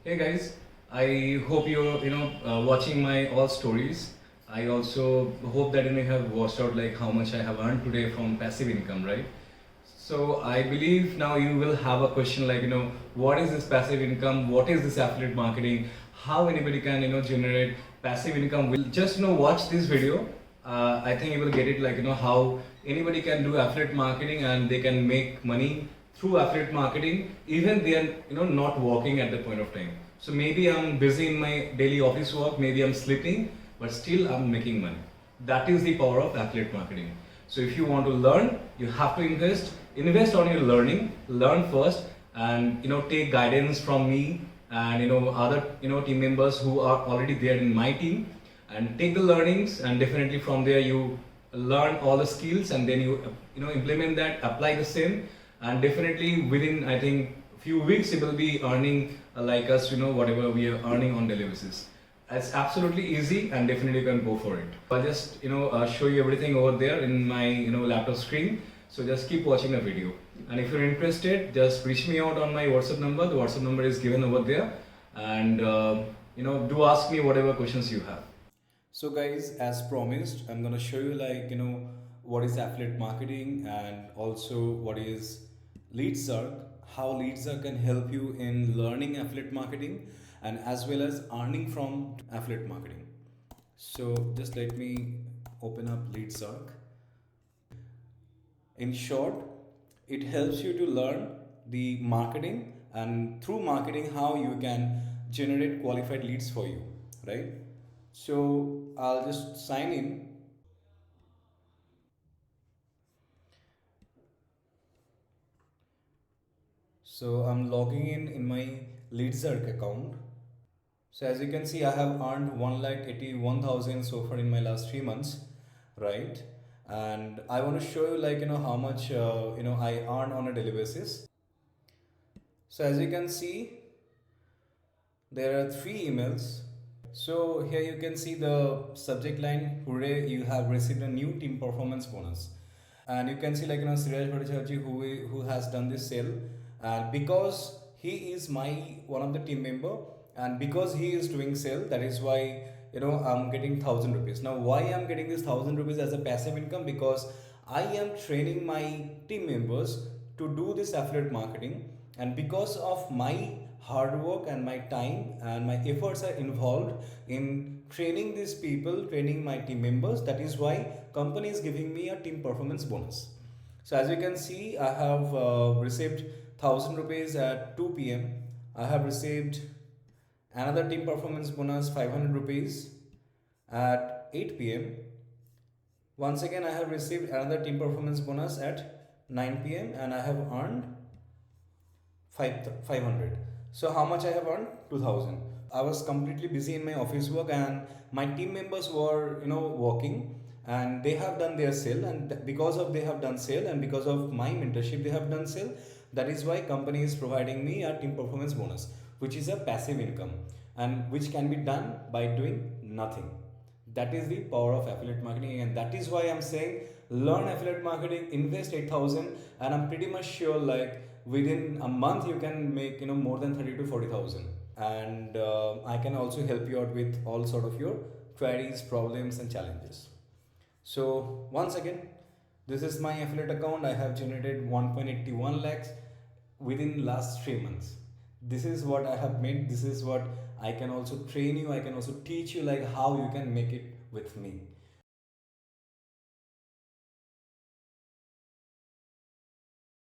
Hey guys, I hope you're watching my all stories. I also hope that you have watched out like how much I have earned today from passive income, right? So I believe now you will have a question like what is this passive income? What is this affiliate marketing? How anybody can generate passive income? Will just watch this video. I think you will get it like how anybody can do affiliate marketing and they can make money through affiliate marketing even they are not working at the point of time. So maybe I'm busy in my daily office work, maybe I'm sleeping, but still I'm making money. That is the power of affiliate marketing. So if you want to learn, you have to invest on your learning, learn first, and take guidance from me and other team members who are already there in my team, and take the learnings, and definitely from there you learn all the skills, and then you implement that, apply the same, and definitely within I think few weeks you will be earning like us, whatever we are earning on daily basis. It's absolutely easy and definitely you can go for it. I'll just show you everything over there in my laptop screen. So just keep watching the video. And if you're interested, just reach me out on my WhatsApp number. The WhatsApp number is given over there. And do ask me whatever questions you have. So guys, as promised, I'm gonna show you like what is affiliate marketing and also what is LeadSurk, how LeadSurk can help you in learning affiliate marketing and as well as earning from affiliate marketing. So just let me open up LeadSurk. In short, it helps you to learn the marketing and through marketing how you can generate qualified leads for you, right? So I'll just sign in. So I'm logging in my LeadSurk account. So as you can see, I have earned 1,81,000 so far in my last 3 months, right? And I want to show you like how much I earn on a daily basis. So as you can see, there are three emails. So here you can see the subject line, hooray, you have received a new team performance bonus. And you can see like Siraj Bhattacharjee who has done this sale, and because he is my one of the team member, and because he is doing sale, that is why I'm getting 1,000 rupees. Now why I'm getting this 1,000 rupees as a passive income? Because I am training my team members to do this affiliate marketing, and because of my hard work and my time and my efforts are involved in training these people, training my team members, that is why company is giving me a team performance bonus. So as you can see, I have received 1,000 rupees at 2 p.m. I have received another team performance bonus 500 rupees at 8 p.m. Once again, I have received another team performance bonus at 9 p.m. and I have earned 500. So how much I have earned? 2,000. I was completely busy in my office work, and my team members were working, and they have done their sale, and because of they have done sale and because of my mentorship they have done sale. That is why company is providing me a team performance bonus, which is a passive income and which can be done by doing nothing. That is the power of affiliate marketing, and that is why I'm saying learn affiliate marketing, invest 8,000, and I'm pretty much sure like within a month you can make more than 30 to 40,000. And I can also help you out with all sort of your queries, problems, and challenges. So once again, this is my affiliate account. I have generated 1.81 lakhs within last 3 months. This is what I have made. This is what I can also train you. I can also teach you like how you can make it with me.